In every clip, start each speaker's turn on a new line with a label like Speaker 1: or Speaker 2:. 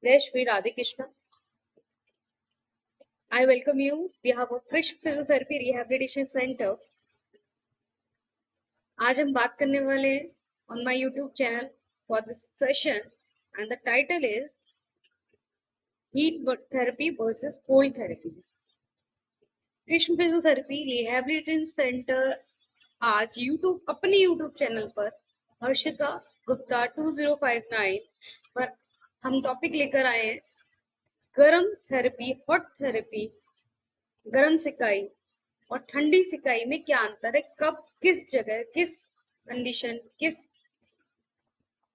Speaker 1: जय Shri Radhe Krishna. I welcome you behalf of Krishna physiotherapy rehabilitation centre. आज हम बात करने वाले हैं on my YouTube channel for this session and the title is heat therapy versus cold therapy. Krishna physiotherapy rehabilitation centre आज अपने यूट्यूब चैनल पर हर्षिता गुप्ता 2059 पर हम टॉपिक लेकर आए हैं गरम थेरेपी, हॉट थेरेपी, गरम सिकाई और ठंडी सिकाई में क्या अंतर है, कब, किस जगह, किस कंडीशन, किस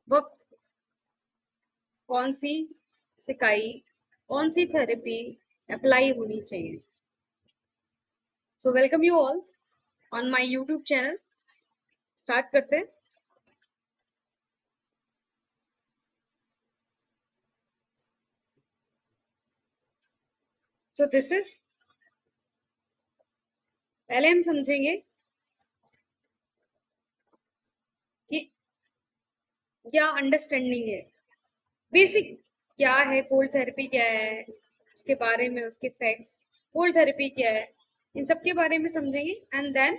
Speaker 1: वक्त कौन सी सिकाई, कौन सी थेरेपी अप्लाई होनी चाहिए। So welcome you all on my YouTube channel. Start करते हैं। सो दिस इज, पहले हम समझेंगे कि क्या अंडरस्टैंडिंग है, बेसिक क्या है, कोल्ड थेरेपी क्या है, उसके बारे में, उसके फैक्ट्स, कोल्ड थेरेपी क्या है, इन सब के बारे में समझेंगे एंड देन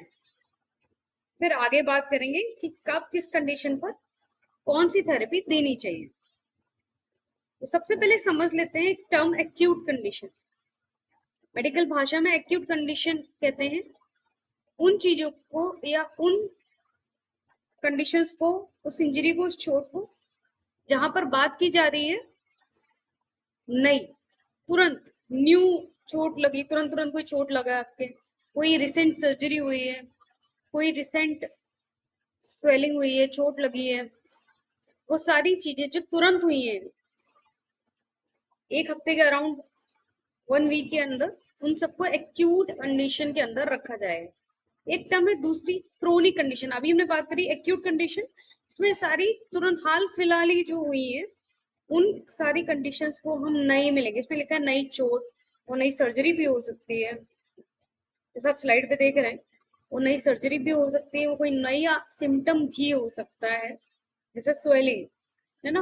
Speaker 1: फिर आगे बात करेंगे कि कब, किस कंडीशन पर कौन सी थेरेपी देनी चाहिए। तो सबसे पहले समझ लेते हैं एक टर्म, एक्यूट कंडीशन। मेडिकल भाषा में एक्यूट कंडीशन कहते हैं उन चीजों को या उन कंडीशंस को, उस इंजरी को, उस चोट को जहां पर बात की जा रही है नई, तुरंत न्यू चोट लगी, तुरंत तुरंत कोई चोट लगा आपके, कोई रिसेंट सर्जरी हुई है, कोई रिसेंट स्वेलिंग हुई है, चोट लगी है, वो सारी चीजें जो तुरंत हुई है एक हफ्ते के अराउंड, 1 वीक के अंदर, उन सबको एक्यूट कंडीशन के अंदर रखा जाएगा। एक टर्म है दूसरी, क्रोनिक कंडीशन। अभी हमने बात करी एक्यूट कंडीशन, इसमें सारी तुरंत हाल फिलहाल ही जो हुई है उन सारी कंडीशंस को हम नई मिलेंगे। इसमें लिखा है नई चोट, वो नई सर्जरी भी हो सकती है, जैसा आप स्लाइड पे देख रहे हैं, वो नई सर्जरी भी हो सकती है, वो कोई नया सिम्टम भी हो सकता है जैसे स्वेलिंग, है ना।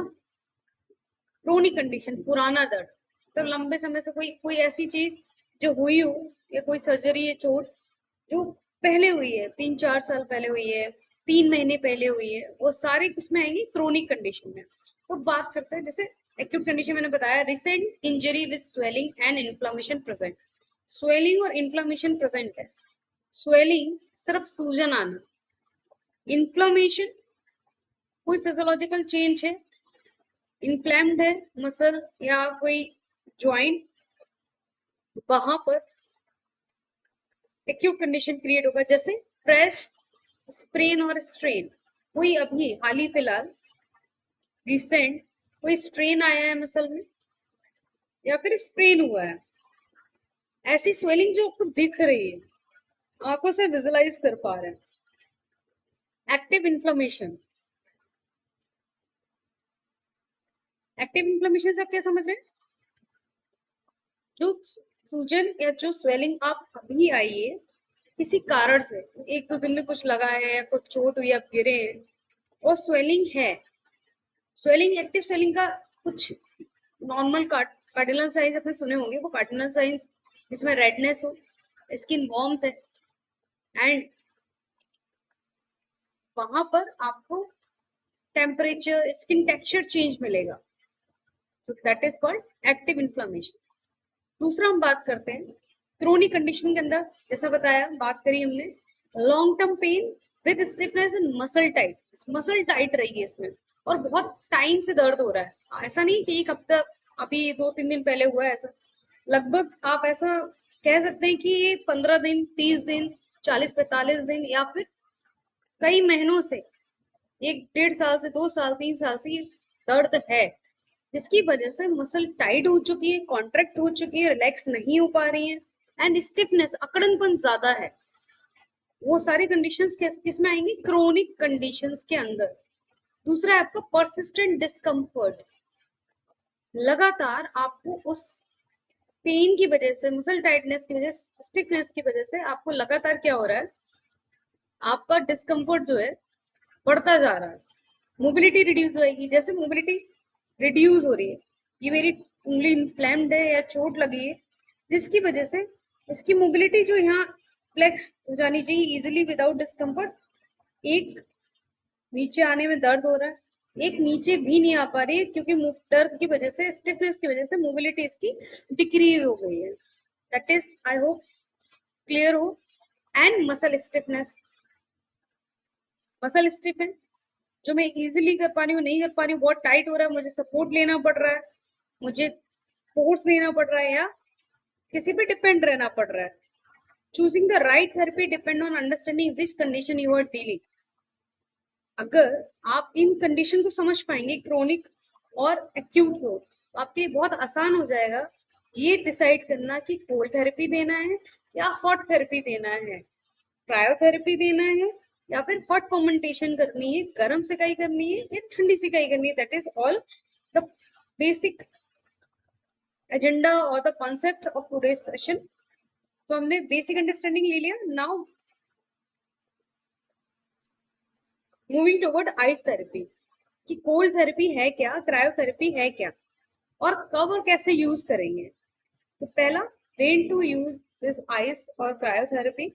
Speaker 1: क्रोनिक कंडीशन, पुराना दर्द, तो लंबे समय से कोई कोई ऐसी चीज जो हुई हो, या कोई सर्जरी या चोट जो पहले हुई है, 3-4 साल पहले हुई है, 3 महीने पहले हुई है, वो सारे किसमें आएंगे, क्रोनिक कंडीशन में। तो बात करते हैं जैसे एक्यूट कंडीशन, मैंने बताया recent injury with swelling and inflammation present. Swelling और इन्फ्लामेशन प्रेजेंट है। स्वेलिंग सिर्फ सूजन आना, इन्फ्लामेशन कोई फिजियोलॉजिकल चेंज है, इन्फ्लेम्ड है मसल या कोई ज्वाइंट, वहां पर एक्यूट कंडीशन क्रिएट होगा। जैसे प्रेस, स्प्रेन और स्ट्रेन, कोई अभी हाल ही फिलहाल रिसेंट कोई स्ट्रेन आया है मसल में या फिर स्प्रेन हुआ है, ऐसी स्वेलिंग जो आपको दिख रही है, आंखों से विजुलाइज कर पा रहे हैं। एक्टिव इन्फ्लेमेशन, एक्टिव इन्फ्लेमेशन से आप क्या समझ रहे हैं, जो सूजन या जो स्वेलिंग आप अभी आई है किसी कारण से, 1-2 दिन में कुछ लगा है या कुछ चोट हुई, आप गिरे हैं, और स्वेलिंग है। स्वेलिंग, एक्टिव स्वेलिंग का कुछ नॉर्मल कार्डिनल साइंस आपने सुने होंगे, वो कार्डिनल साइंस जिसमें रेडनेस हो, स्किन वार्मथ है, एंड वहां पर आपको टेम्परेचर, स्किन टेक्सचर चेंज मिलेगा। So that is called active inflammation. दूसरा हम बात करते हैं क्रोनिक कंडीशन के अंदर, जैसा बताया, बात करी हमने long term pain with stiffness and muscle tight. Muscle tight रही है इसमें और बहुत टाइम से दर्द हो रहा है, ऐसा नहीं कि एक हफ्ता, अभी 2-3 दिन पहले हुआ है, ऐसा लगभग आप ऐसा कह सकते हैं कि ये 15 दिन, 30 दिन, 40-45 दिन या फिर कई महीनों से, 1-1.5 साल से, 2 साल, 3 साल से ये दर्द है, जिसकी वजह से मसल टाइट हो चुकी है, कॉन्ट्रैक्ट हो चुकी है, रिलैक्स नहीं हो पा रही है, एंड स्टिफनेस, अकड़नपन ज्यादा है। वो सारी कंडीशंस किस में आएंगी, क्रोनिक कंडीशंस के अंदर। दूसरा है आपका परसिस्टेंट डिस्कम्फर्ट, लगातार आपको उस पेन की वजह से, मसल टाइटनेस की वजह से, स्टिफनेस की वजह से आपको लगातार क्या हो रहा है, आपका डिस्कम्फर्ट जो है बढ़ता जा रहा है। मोबिलिटी रिड्यूस होएगी, जैसे मोबिलिटी रिड्यूस हो रही है, ये मेरी उंगली इन्फ्लेम्ड है या चोट लगी है, जिसकी वजह से इसकी मोबिलिटी जो यहाँ फ्लेक्स हो जानी चाहिए इजिली विदाउट डिस्कम्फर्ट, एक नीचे आने में दर्द हो रहा है, एक नीचे भी नहीं आ पा रही है क्योंकि दर्द की वजह से, स्टिफनेस की वजह से मोबिलिटी इसकी डिक्रीज हो गई है। That is, I hope clear हो। And muscle stiffness, muscle stiff है जो मैं इजीली कर पा रही हूँ, नहीं कर पा रही हूँ, बहुत टाइट हो रहा है, मुझे सपोर्ट लेना पड़ रहा है, मुझे फोर्स लेना पड़ रहा है, या किसी पे डिपेंड रहना पड़ रहा है। Choosing the right therapy depend on understanding which condition you are dealing. अगर आप इन कंडीशन को समझ पाएंगे, क्रोनिक और एक्यूट को, तो आपके लिए बहुत आसान हो जाएगा ये डिसाइड करना कि कोल्ड थेरेपी देना है या हॉट थेरेपी देना है, क्रायोथेरेपी देना है या फिर हॉट फर्मेंटेशन करनी है, गर्म सिकाई करनी है या ठंडी सिकाई करनी है। That is all the basic agenda और the concept of today session. तो हमने बेसिक अंडरस्टैंडिंग ले लिया। Now moving toward ice therapy, कि कोल्ड थेरेपी है क्या, क्रायोथेरेपी है क्या, और कब और कैसे यूज करेंगे। तो पहला, when to use this ice और क्रायोथेरेपी।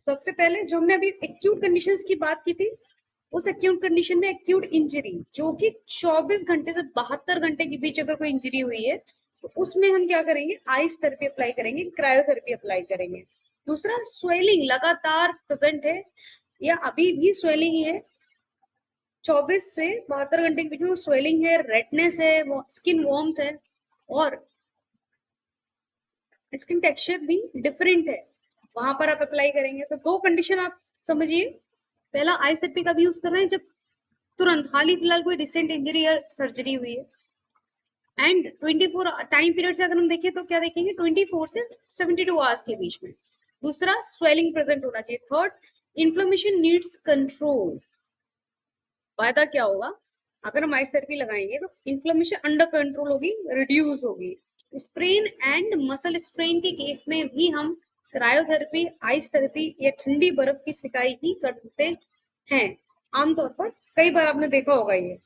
Speaker 1: सबसे पहले जो हमने अभी एक्यूट कंडीशंस की बात की थी, उस एक्यूट कंडीशन में एक्यूट इंजरी जो कि 24 घंटे से 72 घंटे के बीच अगर कोई इंजरी हुई है, तो उसमें हम क्या करेंगे, आइस थेरेपी अप्लाई करेंगे, क्रायोथेरेपी अप्लाई करेंगे। दूसरा, स्वेलिंग लगातार प्रेजेंट है या अभी भी स्वेलिंग है, 24 से 72 घंटे के बीच में स्वेलिंग है, रेडनेस है, स्किन वार्मथ है, और स्किन टेक्सचर भी डिफरेंट है, वहां पर आप अप्लाई करेंगे। तो दो कंडीशन आप समझिए। पहला, आइस थेरेपी का भी यूज कर रहे हैं जब तुरंत हाल ही फिलहाल कोई रिसेंट इंजरी या सर्जरी हुई है। एंड 24 टाइम पीरियड से अगर हम देखें तो क्या देखेंगे, 24 से 72 आवर्स के बीच में। दूसरा, स्वेलिंग प्रेजेंट होना चाहिए। Third, inflammation needs control. फायदा क्या होगा, अगर हम आइस थेरेपी लगाएंगे तो इन्फ्लेमेशन अंडर कंट्रोल होगी, रिड्यूस होगी। स्प्रेन एंड मसल स्ट्रेन के केस में भी हम क्रायोथेरेपी, आइस थेरेपी या ठंडी बर्फ की सिकाई ही करते हैं आमतौर पर। कई बार आपने देखा होगा ये।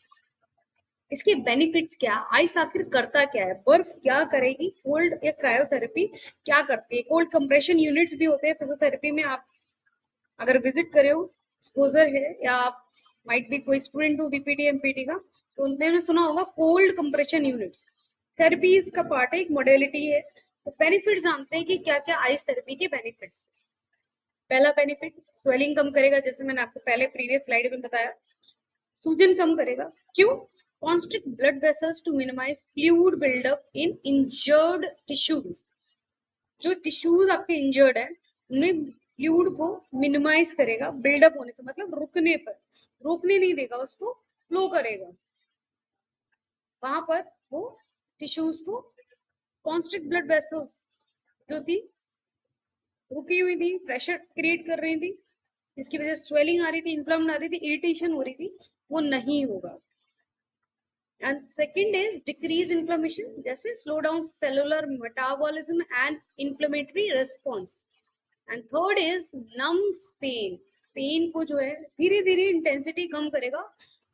Speaker 1: इसके बेनिफिट्स क्या, आइस आखिर करता क्या है, बर्फ क्या करेगी, कोल्ड या क्रायोथेरेपी क्या करती है। कोल्ड कंप्रेशन यूनिट्स भी होते हैं फिजियोथेरेपी में, आप अगर विजिट करे हो, एक्सपोजर है, या आप माइट भी कोई स्टूडेंट हो बीपीटी एमपीटी का, तो उन्होंने सुना होगा कोल्ड कंप्रेशन यूनिट्स थेरेपीज का पार्ट है, एक मॉडलिटी है। तो बेनिफिट्स जानते हैं कि क्या क्या आइस थेरेपी के बेनिफिट्स। पहला बेनिफिट, स्वेलिंग कम करेगा, जैसे मैंने आपको पहले प्रीवियस स्लाइड में बताया। सूजन कम करेगा, क्यों, constrict blood vessels to minimize fluid buildup in injured tissues. जो टिश्यूज आपके इंजर्ड है उनमें फ्लूइड को मिनिमाइज करेगा, बिल्डअप होने से मतलब रुकने पर, रोकने नहीं देगा, उसको फ्लो करेगा। वहां पर वो टिश्यूज को, कॉन्स्ट्रिक्ट ब्लड वेसल्स जो थी, रुकी हुई थी, प्रेशर क्रिएट कर रही थी, जिसकी वजह से स्वेलिंग आ रही थी, इन्फ्लम आ रही थी, इरिटेशन हो रही थी, वो नहीं होगा। And second is decrease inflammation, जैसे slow down cellular metabolism and inflammatory response. And third is numbs pain, pain को जो है धीरे धीरे इंटेंसिटी कम करेगा।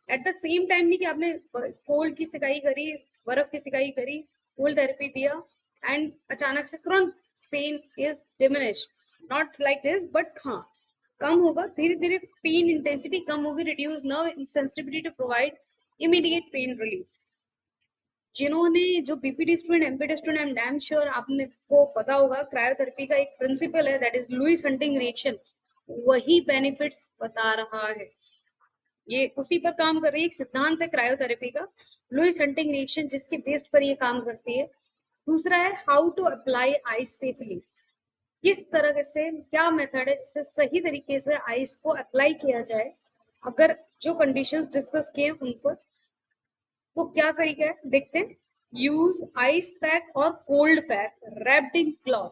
Speaker 1: एट द सेम टाइम नहीं कि आपने कोल्ड की सिकाई करी, बर्फ की सिकाई करी, कोल्ड थेरेपी दिया एंड अचानक से तुरंत pain is diminished, not like this, but हाँ कम होगा धीरे धीरे, पेन इंटेंसिटी कम होगी, reduce nerve sensitivity to provide immediate pain relief. जिन्होंने, जो BPD student, MPD student, I am damn sure आपने को पता होगा, क्रायोथेरेपी का एक प्रिंसिपल है, that is Lewis hunting reaction, वही बेनिफिट्स बता रहा है। ये उसी पर काम कर रही है, एक सिद्धांत है क्रायोथेरेपी का, लुईस हंटिंग रिएक्शन, जिसके बेस्ड पर ये काम करती है। दूसरा है how to apply ice safely, किस तरह से, क्या मेथड है जिससे सही तरीके से आइस को अप्लाई किया जाए। अगर जो कंडीशंस डिस्कस किए उन पर, तो क्या तरीका है देखते हैं। यूज आइस पैक और cold pack wrapped in cloth.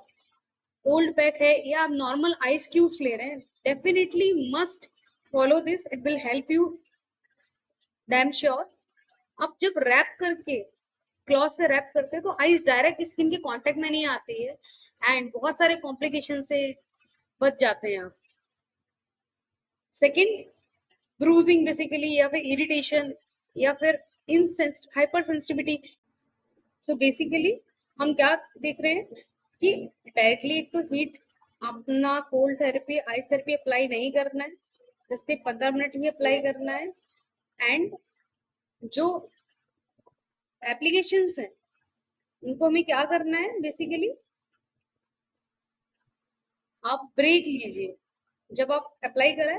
Speaker 1: Cold pack है या आप नॉर्मल आइस क्यूब्स ले रहे हैं, definitely must follow this, it will help you damn sure. आप जब रैप करके, क्लॉथ से रैप करते हैं, तो आइस डायरेक्ट स्किन के कांटेक्ट में नहीं आती है एंड बहुत सारे कॉम्प्लिकेशन से बच जाते हैं आप। सेकेंड, ब्रूजिंग बेसिकली, या फिर इरिटेशन, या फिर हाइपर सेंसिटिविटी, सो बेसिकली हम क्या देख रहे हैं कि डायरेक्टली एक तो हीट अपना cold therapy ice therapy apply नहीं करना है, 10 से 15 मिनट ही अप्लाई करना है। एंड जो एप्लीकेशंस हैं उनको हमें क्या करना है, बेसिकली आप ब्रेक लीजिए। जब आप अप्लाई करें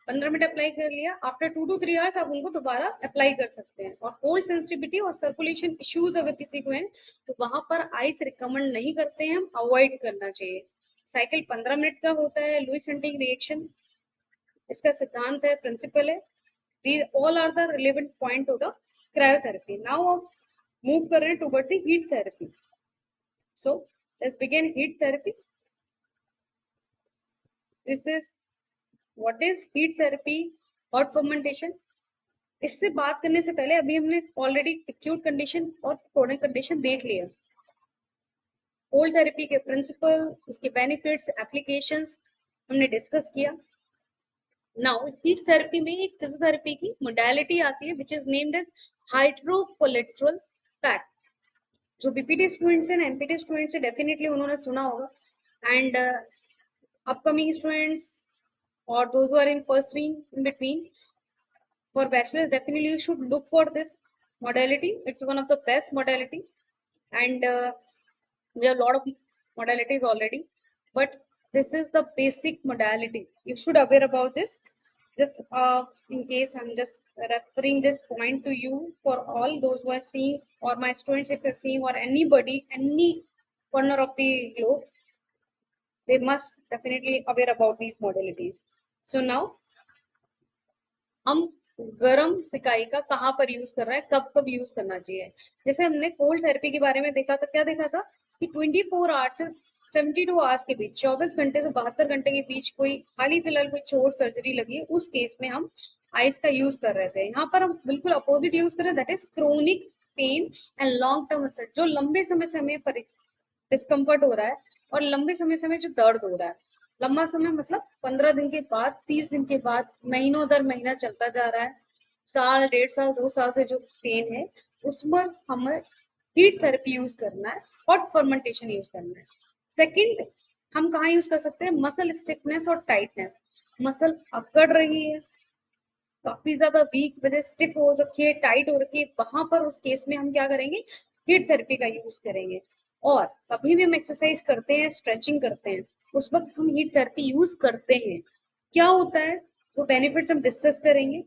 Speaker 1: 15 मिनट अप्लाई कर लिया, आफ्टर 2 to 3 आवर्स आप उनको दोबारा अप्लाई कर सकते हैं। और कोल्ड सेंसिटिविटी और सर्कुलेशन इश्यूज अगर किसी को है तो वहां पर आइस रिकमेंड नहीं करते हैं, हम अवॉइड करना चाहिए। साइकिल 15 मिनट का होता है। लुईस हंटिंग रिएक्शन इसका सिद्धांत है, प्रिंसिपल है। These all are the relevant point of the cryotherapy. Now move कर रहे हैं toward the heat therapy. So let's begin heat therapy. This is what is heat therapy, hot fermentation. इससे बात करने से पहले अभी हमने ऑलरेडी एक्यूट कंडीशन और क्रोनिक कंडीशन देख लिया। कोल्ड थेरेपी के प्रिंसिपल, उसके बेनिफिट्स, एप्लीकेशंस हमने डिस्कस किया। नाउ हीट थेरेपी में एक फिजियोथेरेपी की मोडालिटी आती है which is named as hydrocollator pack. जो बीपीटी स्टूडेंट्स हैं, एमपीटी स्टूडेंट्स हैं, डेफिनेटली उन्होंने सुना होगा। एंड अपकमिंग स्टूडेंट्स और those who are in pursuing in between for bachelors, definitely you should look for this modality. It's one of the best modality. And we have a lot of modalities already, but this is the basic modality. You should aware about this. Just in case I'm just referring this point to you for all those who are seeing, or my students if they're seeing, or anybody, any corner of the globe, they must definitely aware about these modalities. So now हम गरम सिकाई का कहाँ पर use कर रहा है, कब कब यूज करना चाहिए। जैसे हमने कोल्ड थेरेपी के बारे में देखा था, क्या देखा था कि 24 आवर्स से 72 आवर्स के बीच, 24 घंटे से 72 घंटे के बीच कोई हाल ही फिलहाल कोई चोट सर्जरी लगी है, उस केस में हम आइस का यूज कर रहे थे। यहाँ पर हम बिल्कुल अपोजिट यूज कर रहे हैं, that is chronic pain and long term असर। जो लंबे समय से हमें डिस्कम्फर्ट हो रहा है और लंबे समय से हमें जो दर्द हो रहा है, लंबा समय मतलब 15 दिन के बाद, 30 दिन के बाद, महीनों दर महीना चलता जा रहा है, साल, 1.5 साल, 2 साल से जो पेन है, उसमें हमें हीट थेरेपी यूज करना है, हॉट फर्मेंटेशन यूज करना है। सेकंड, हम कहाँ यूज कर सकते हैं, मसल स्टिफनेस और टाइटनेस। मसल अकड़ रही है, काफी ज्यादा वीक वजह स्टिफ हो रखी है, टाइट हो रखी है, वहां पर उस केस में हम क्या करेंगे, हीट थेरेपी का यूज करेंगे। और कभी भी हम एक्सरसाइज करते हैं, स्ट्रेचिंग करते हैं, उस वक्त हम हीट थेरेपी यूज करते हैं। क्या होता है वो बेनिफिट्स हम डिस्कस करेंगे।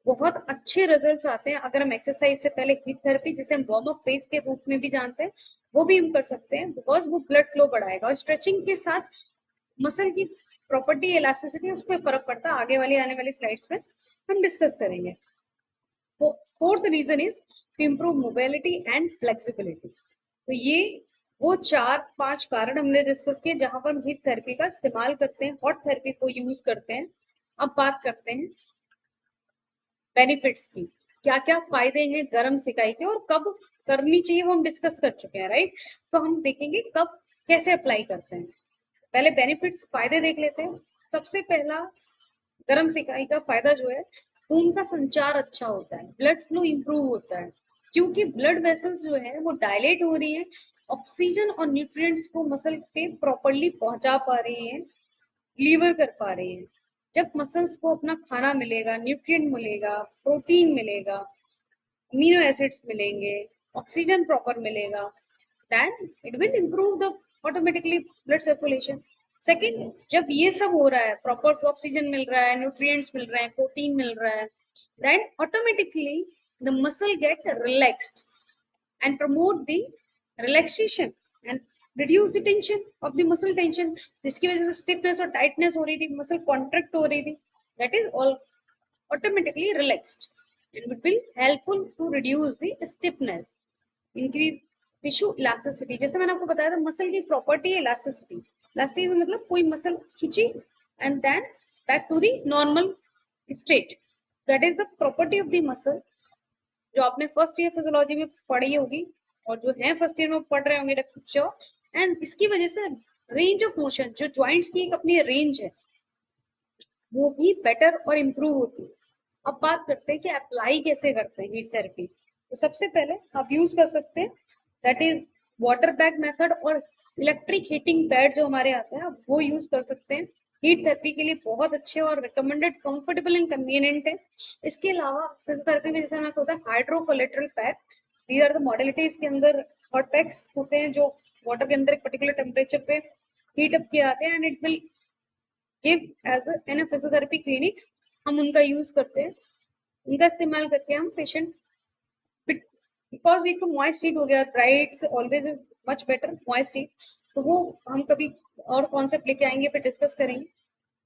Speaker 1: बहुत अच्छे रिजल्ट्स आते हैं अगर हम एक्सरसाइज से पहले हीट थेरेपी, जिसे हम वार्म अप फेज के रूप में भी जानते हैं, वो भी हम कर सकते हैं, बिकॉज वो ब्लड फ्लो बढ़ाएगा। और स्ट्रेचिंग के साथ मसल की प्रॉपर्टी, इलास्टिसिटी, उस पर फर्क पड़ता है, आगे वाली आने वाली स्लाइड्स में हम डिस्कस करेंगे। Fourth reason is to improve mobility and flexibility. तो ये वो 4-5 कारण हमने डिस्कस किए जहां पर हम हीट थेरेपी का इस्तेमाल करते हैं, हॉट थेरेपी को यूज करते हैं। अब बात करते हैं बेनिफिट्स की, क्या क्या फायदे हैं गर्म सिकाई के और कब करनी चाहिए, वो हम डिस्कस कर चुके हैं, राइट। तो हम देखेंगे कब कैसे अप्लाई करते हैं। पहले बेनिफिट्स, फायदे देख लेते हैं। सबसे पहला गर्म सिकाई का फायदा जो है, खून का संचार अच्छा होता है, ब्लड फ्लो इंप्रूव होता है, क्योंकि ब्लड वेसल्स जो है वो डायलेट हो रही है, ऑक्सीजन और न्यूट्रिएंट्स को मसल पे प्रॉपरली पहुंचा पा रही है, डिलीवर कर पा रही है। जब मसल्स को अपना खाना मिलेगा, न्यूट्रिएंट मिलेगा, प्रोटीन मिलेगा, अमीनो एसिड्स मिलेंगे, ऑक्सीजन प्रॉपर मिलेगा, then it will improve the automatically blood circulation. Second, जब ये सब हो रहा है, प्रॉपर ऑक्सीजन मिल रहा है, न्यूट्रिएंट्स मिल रहे हैं, प्रोटीन मिल रहा है, then automatically the muscle get relaxed and promote the relaxation and reduce the tension of the muscle tension, जिसकी वजह से स्टिफनेस और टाइटनेस हो रही थी, मसल कॉन्ट्रैक्ट हो रही थी, that is all automatically relaxed and it will helpful to reduce the stiffness, increase tissue elasticity. जैसे मैंने आपको बताया था, मसल की प्रॉपर्टी है इलास्टिसिटी। इलास्टिसिटी मतलब कोई मसल खींची and then back to the normal state, that is the property of the muscle, जो आपने फर्स्ट ईयर फिजियोलॉजी में पढ़ी होगी और जो है फर्स्ट ईयर में पढ़ रहे होंगे श्योर। एंड इसकी वजह से रेंज ऑफ मोशन, जो ज्वाइंट्स की एक अपनी रेंज है, वो भी बेटर और इम्प्रूव होती है। अब बात करते हैं कि अप्लाई कैसे करते हैं हीट थेरेपी। तो सबसे पहले आप यूज कर सकते हैं that is water bag method और इलेक्ट्रिक हीटिंग पैड जो हमारे आते हैं वो यूज कर सकते हैं। हीट थेरेपी के लिए बहुत अच्छे और रिकमेंडेड, कंफर्टेबल एंड कन्वीनियंट है। इसके अलावा फिजियोथेरेपी में जैसे मैंने होता है hydrocollator pack, these are the modalities के अंदर हॉट पैक्स होते हैं जो वाटर के अंदर एक पर्टिकुलर टेम्परेचर पे हीट अप किए जाते हैं and it will give as an physiotherapy clinics. हम उनका यूज करते हैं, उनका इस्तेमाल करके हम पेशेंट, बिकॉज वी को मॉइस्ट हीट हो गया, dry it's always much better moist heat, तो वो हम कभी और कॉन्सेप्ट लेके आएंगे फिर डिस्कस करेंगे।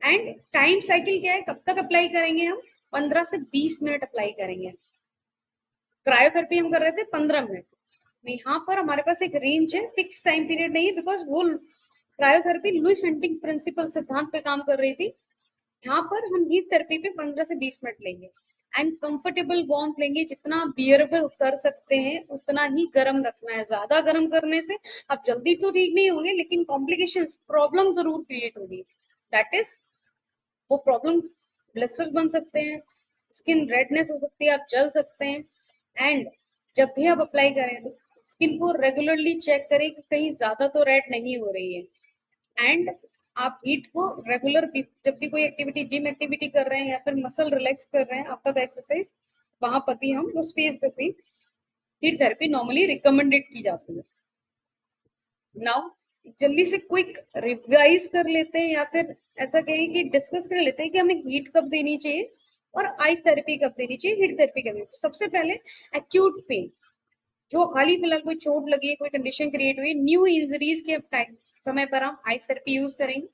Speaker 1: एंड टाइम साइकिल क्या है, कब तक अप्लाई करेंगे हम, 15 से 20 मिनट अप्लाई करेंगे। क्रायोथेरेपी हम कर रहे थे 15 मिनट, यहाँ पर हमारे पास एक रेंज है, फिक्स टाइम पीरियड नहीं है, बिकॉज वो क्रायोथेरेपी लुईस हंटिंग प्रिंसिपल सिद्धांत पे काम कर रही थी। यहाँ पर हम हीट थेरेपी पे 15 से 20 मिनट लेंगे एंड कंफर्टेबल वार्म लेंगे, जितना बियरेबल कर सकते हैं उतना ही गर्म रखना है। ज्यादा गर्म करने से आप जल्दी तो ठीक नहीं होंगे, लेकिन कॉम्प्लिकेशंस, प्रॉब्लम जरूर क्रिएट होगी। दैट इज, वो प्रॉब्लम ब्लिस्टर बन सकते हैं, स्किन रेडनेस हो सकती है, आप जल सकते हैं। एंड जब भी आप अप्लाई करें तो स्किन को रेगुलरली चेक करें कि कहीं ज्यादा तो रेड नहीं हो रही है। एंड आप हीट को रेगुलर, जब भी कोई एक्टिविटी, जिम एक्टिविटी कर रहे हैं या फिर मसल रिलैक्स कर रहे हैं आफ्टर द एक्सरसाइज, वहां पर भी हम उस फेज पे भी हीट थेरेपी नॉर्मली रिकमेंडेड की जाती है। नाउ जल्दी से क्विक रिवाइज कर लेते हैं या फिर ऐसा कहें कि डिस्कस कर लेते हैं कि हमें हीट कब देनी चाहिए और आइस थेरेपी कब देनी चाहिए, हीट थेरेपी कब देनी चाहिए। सबसे पहले एक्यूट पेन, जो हाल ही फिलहाल कोई चोट लगी है, कोई कंडीशन क्रिएट हुई, न्यू इंजरीज के टाइम समय पर हम आइस थेरेपी यूज करेंगे।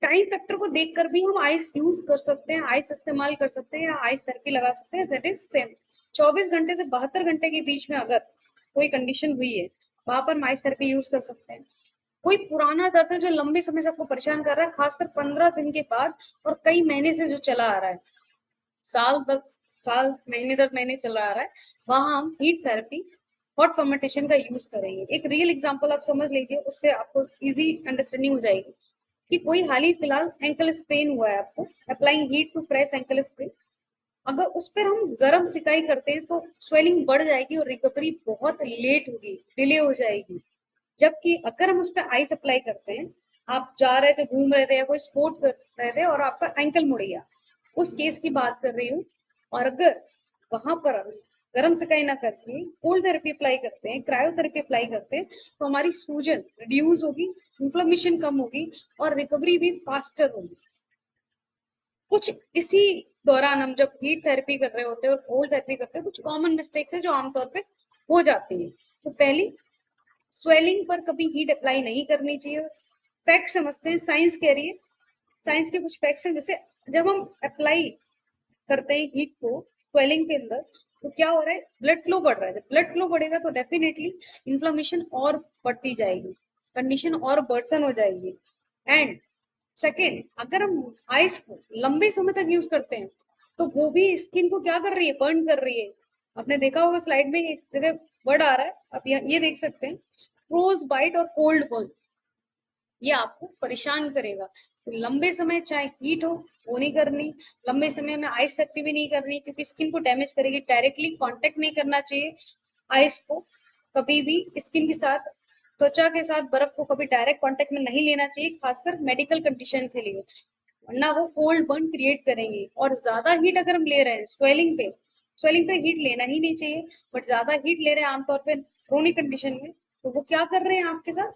Speaker 1: टाइम फैक्टर को देखकर भी हम आइस यूज कर सकते हैं, आइस इस्तेमाल कर सकते हैं या आइस थेरेपी लगा सकते हैं। दैट इज सेम 24 घंटे से 72 घंटे के बीच में अगर कोई कंडीशन हुई है, वहां पर हम आइस थेरेपी यूज कर सकते हैं। कोई पुराना दर्द है जो लंबे समय से आपको परेशान कर रहा है, खासकर 15 दिन के बाद और कई महीने से जो चला आ रहा है, साल दर साल, महीने दर महीने चला आ रहा है, वहां हम हीट थेरेपी, हॉट फर्मेंटेशन का यूज करेंगे। एक रियल एग्जांपल आप समझ लीजिए, उससे आपको इजी अंडरस्टैंडिंग हो जाएगी कि कोई हाल ही फिलहाल एंकल स्प्रेन हुआ है आपको, applying heat to press ankle sprain, अगर उस पर हम गर्म सिकाई करते हैं तो स्वेलिंग बढ़ जाएगी और रिकवरी बहुत लेट होगी, डिले हो जाएगी। जबकि अगर हम उस पर आइस अप्लाई करते हैं, आप जा रहे थे, घूम रहे थे या कोई स्पोर्ट कर रहे थे और आपका एंकल मुड़ गया, उस केस की बात कर रही हूँ, और अगर वहां पर गर्म सिकाई ना करके कोल्ड थेरेपी अप्लाई करते हैं, क्रायोथेरेपी अप्लाई करते हैं, तो हमारी सूजन रिड्यूस होगी, इन्फ्लेमेशन कम होगी और रिकवरी भी फास्टर होगी। कुछ इसी दौरान हम जब हीट थेरेपी कर रहे होते हैं और कोल्ड थेरेपी करते हैं, कुछ कॉमन मिस्टेक्स है जो आमतौर पे हो जाती है। तो पहली, स्वेलिंग पर कभी हीट अप्लाई नहीं करनी चाहिए। फैक्ट समझते हैं, साइंस कह रही है, साइंस के कुछ फैक्ट्स हैं, जैसे जब हम अप्लाई करते हैं हीट को स्वेलिंग के अंदर, तो क्या हो रहा है, ब्लड फ्लो बढ़ रहा है। जब ब्लड फ्लो बढ़ेगा तो डेफिनेटली इन्फ्लेमेशन और बढ़ती जाएगी, कंडीशन और वर्सन हो जाएगी। एंड सेकेंड, अगर हम आइस को लंबे समय तक यूज करते हैं तो वो भी स्किन को क्या कर रही है, बर्न कर रही है। आपने देखा होगा स्लाइड में एक जगह वर्ड आ रहा है, आप ये देख सकते हैं, फ्रोज बाइट और कोल्ड बर्न, ये आपको परेशान करेगा। तो लंबे समय चाहे हीट हो, वो नहीं करनी। लंबे समय में आइस थेरेपी भी नहीं करनी, क्योंकि स्किन को डैमेज करेगी। डायरेक्टली कांटेक्ट नहीं करना चाहिए आइस को, कभी भी स्किन के साथ, त्वचा के साथ बर्फ को कभी डायरेक्ट कांटेक्ट में नहीं लेना चाहिए, खासकर मेडिकल कंडीशन के लिए, वरना वो कोल्ड बर्न क्रिएट करेंगी। और ज्यादा हीट अगर हम ले रहे हैं स्वेलिंग पे हीट लेना ही नहीं चाहिए, बट ज्यादा हीट ले रहे हैं आमतौर पे क्रोनिक कंडीशन में, तो वो क्या कर रहे हैं आपके साथ,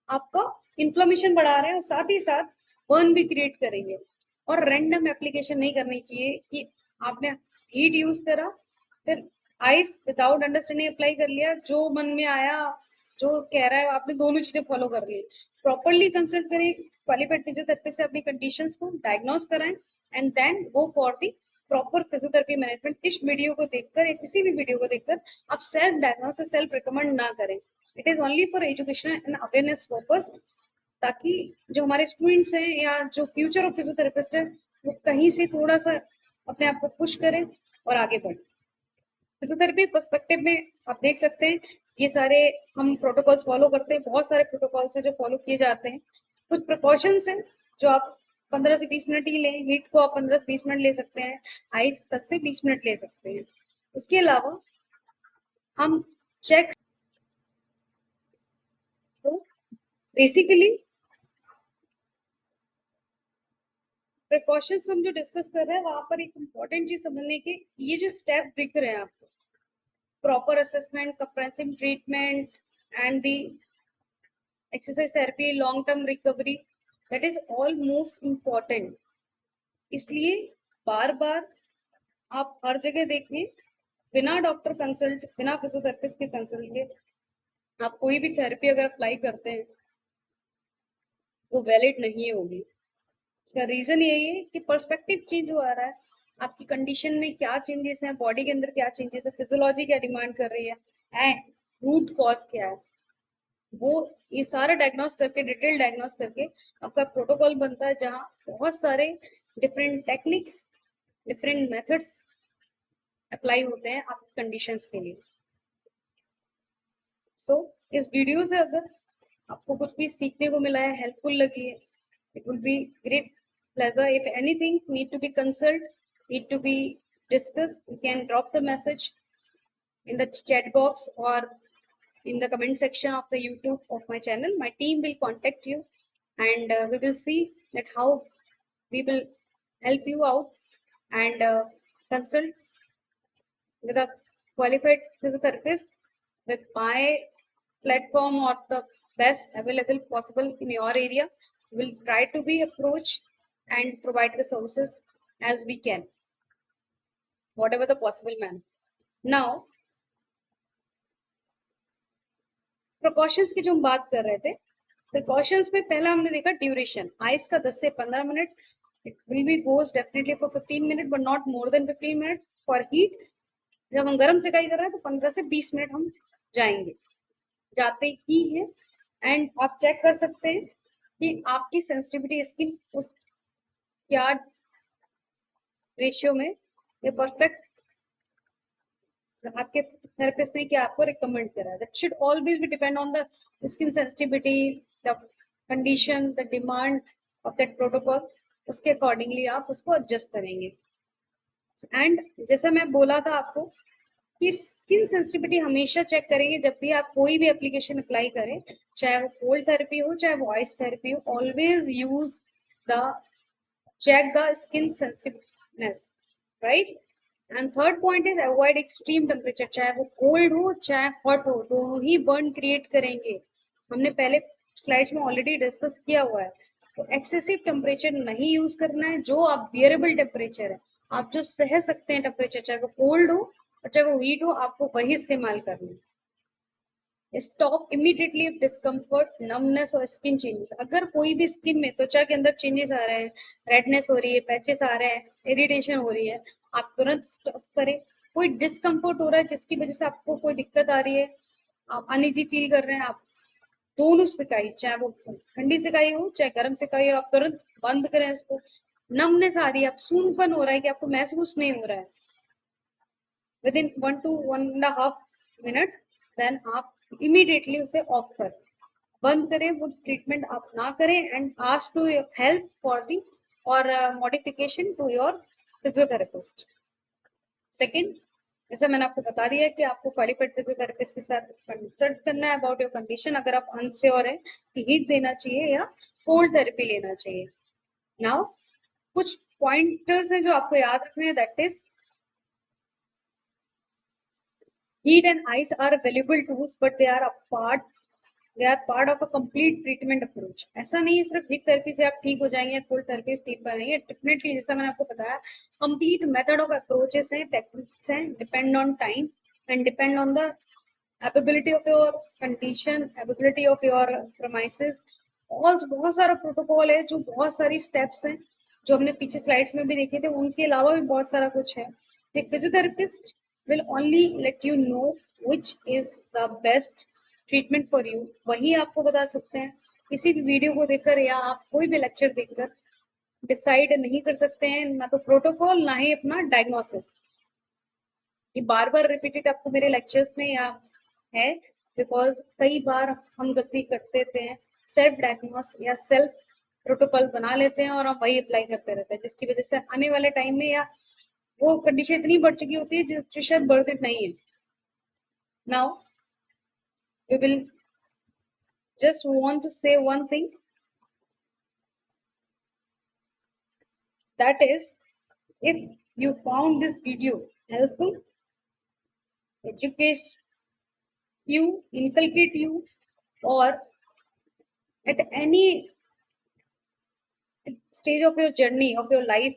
Speaker 1: आपका इन्फ्लेमेशन बढ़ा रहे हैं और साथ ही साथ बर्न भी क्रिएट करेंगे। और रैंडम एप्लीकेशन नहीं करनी चाहिए कि आपने हीट यूज करा, फिर आइस विदाउट अंडरस्टैंडिंग अप्लाई कर लिया, जो मन में आया, जो कह रहा है आपने दोनों चीजें फॉलो कर ली। प्रॉपरली कंसल्ट करें क्वालिफाइड फिजियोथेरेपी से, अपनी कंडीशंस को डायग्नोस कराएं and then go for the proper physiotherapy management. इस वीडियो को देखकर या किसी भी वीडियो को देखकर आप सेल्फ डायग्नोसिस, सेल्फ रिकमेंड ना करें। It is only for education and awareness purpose, ताकि जो हमारे स्टूडेंट्स हैं या जो फ्यूचर ऑफ फिजियोथेरेपिस्ट है, वो कहीं से थोड़ा सा अपने आप को पुश करें और आगे बढ़े। फिजियोथेरेपी पर्सपेक्टिव में आप देख सकते हैं, ये सारे हम प्रोटोकॉल्स फॉलो करते हैं, बहुत सारे प्रोटोकॉल्स हैं जो फॉलो किए जाते हैं। कुछ प्रिकॉशंस हैं जो आप 15 से 20 मिनट ही लें, हीट को आप 15 से 20 मिनट ले सकते हैं, आइस 10 से 20 मिनट ले सकते हैं। इसके अलावा हम चेक बेसिकली प्रिकॉशंस हम जो डिस्कस कर रहे हैं वहां पर एक इम्पॉर्टेंट चीज समझने की, ये जो स्टेप दिख रहे हैं आपको, proper assessment, compressive treatment and the exercise therapy, long term recovery, that is all most important. इसलिए बार बार आप हर जगह देखें, बिना डॉक्टर कंसल्ट, बिना फिजियोथेरेपिस्ट के कंसल्ट के आप कोई भी थेरेपी अगर अप्लाई करते हैं वो वैलिड नहीं होगी। इसका रीजन यही है कि पर्सपेक्टिव चेंज हो आ रहा है, आपकी कंडीशन में क्या चेंजेस हैं, बॉडी के अंदर क्या चेंजेस है, फिजियोलॉजी क्या डिमांड कर रही है, एंड रूट कॉज क्या है, वो ये सारा डायग्नोस करके, डिटेल डायग्नोस करके आपका प्रोटोकॉल बनता है, जहाँ बहुत सारे different techniques, different methods apply होते हैं आपकी कंडीशंस के लिए। सो इस वीडियो से अगर आपको कुछ भी सीखने को मिला है, हेल्पफुल लगी है, it will be great pleasure. If anything need to be consult, need to be discussed, you can drop the message in the chat box or in the comment section of the YouTube of my channel. My team will contact you, and we will see that how we will help you out, and consult with a qualified physiotherapist with my platform or the best available possible in your area. We will try to be approach and provide the services as we can, whatever the possible manner. Now, precautions की जो हम बात कर रहे थे, precautions में पहला हमने देखा ड्यूरेशन, आइस का 10 से 15 minute, it will be goes definitely for 15 minute but not more than 15 minute. For heat, जब हम गर्म सिकाई कर रहे हैं तो 15 से 20 मिनट हम जाएंगे, जाते ही है। एंड आप चेक कर सकते हैं कि आपकी सेंसिटिविटी स्किन उस क्या रेशियो में ये परफेक्ट आपके थेरेपिस्ट ने क्या आपको रिकमेंड करा है। That should always be depend on the skin sensitivity, the condition, the demand of that protocol, उसके अकॉर्डिंगली आप उसको एडजस्ट करेंगे। एंड जैसा मैं बोला था आपको कि स्किन सेंसिटिविटी हमेशा चेक करेंगे जब भी आप कोई भी एप्लीकेशन अप्लाई करें, चाहे वो कोल्ड थेरेपी हो चाहे वो आइस थेरेपी हो, always use the check the skin sensitiveness, right? And third point is avoid extreme temperature, चाहे वो cold हो चाहे hot हो, दोनों ही burn create करेंगे। हमने पहले स्लाइड्स में ऑलरेडी डिस्कस किया हुआ है। तो एक्सेसिव टेम्परेचर नहीं यूज करना है, जो आप बियरेबल टेम्परेचर है, आप जो सह सकते हैं टेम्परेचर, चाहे वो कोल्ड हो और चाहे वो हीट हो, आपको वही इस्तेमाल करना है। स्टॉप इमीडिएटली डिस्कम्फर्ट, नमनेस और स्किन चेंजेस। अगर कोई भी स्किन में, त्वचा के अंदर चेंजेस आ रहे हैं, रेडनेस हो रही है, पैचेस आ रहे हैं, इरिटेशन हो रही है, आप तुरंत स्टॉप करें। कोई डिस्कम्फर्ट हो रहा है जिसकी वजह से आपको कोई दिक्कत आ रही है, आप अनइजी फील कर रहे हैं, आप दोनों सिकाई, चाहे वो ठंडी सिकाई हो चाहे गर्म सिकाई हो, आप तुरंत बंद करें इसको। नमनेस आ रही है, आप सूनपन हो रहा है कि आपको महसूस नहीं हो रहा है, within 1 to 1.5 minute, then आप इमीडिएटली उसे ऑफ कर बंद करें, वो ट्रीटमेंट आप ना करें, and ask to help for the और modification to your physiotherapist. Second, जैसे मैंने आपको बता दिया कि आपको क्वालिफाइड फिजियोथेरेपिस्ट के साथ कंसल्ट करना है अबाउट योर कंडीशन, अगर आप अनश्योर है कि हीट देना चाहिए या कोल्ड थेरेपी लेना चाहिए। नाउ कुछ पॉइंटर्स हैं जो आपको याद रखने हैं, that is heat and ice are valuable tools, but they are part of a complete treatment approach. ऐसा नहीं है सिर्फ हीट थेरेपी से आप ठीक हो जाएंगे, कोल्ड थेरेपी से ठीक बनेंगे। डेफिनेटली जैसा मैंने आपको बताया, कंप्लीट मेथड ऑफ अप्रोचेस हैं, टेक्निक्स हैं, depend on time and depend on the ability of your condition, ability of your premises. और बहुत सारा प्रोटोकॉल है, जो बहुत सारी स्टेप्स हैं जो हमने पीछे स्लाइड्स में भी देखे थे, उनके अलावा भी बहुत सारा कुछ है। एक physiotherapist will only let you know which is the best treatment for you, वही आपको बता सकते हैं। किसी भी वीडियो को देखकर या आप कोई भी लेक्चर देखकर डिसाइड नहीं कर सकते हैं, ना तो प्रोटोकॉल ना ही अपना डायग्नोसिस। ये बार बार रिपीटेड आपको मेरे लेक्चर्स में या है, बिकॉज कई बार हम गलती करते थे, सेल्फ डायग्नोस या सेल्फ प्रोटोकॉल बना लेते हैं और हम वही अप्लाई करते रहते हैं, जिसकी वजह से आने वाले टाइम में या वो कंडीशन इतनी बढ़ चुकी होती है जो शायद बढ़ती नहीं है। Now we will just want to say one thing, that is, if you found this video helpful, educate you, inculcate you, or at any stage of your journey of your life,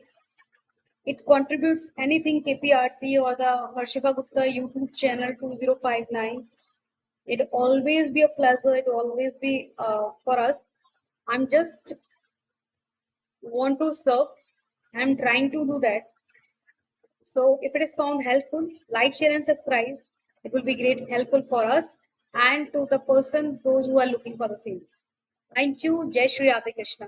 Speaker 1: it contributes anything KPRC or the Harshika Gupta YouTube channel 2059. It always be a pleasure. It always be for us. I'm just want to serve. I'm trying to do that. So if it is found helpful, like, share, and subscribe. It will be great helpful for us and to the person those who are looking for the same. Thank you. Jai Shri Radhe Krishna.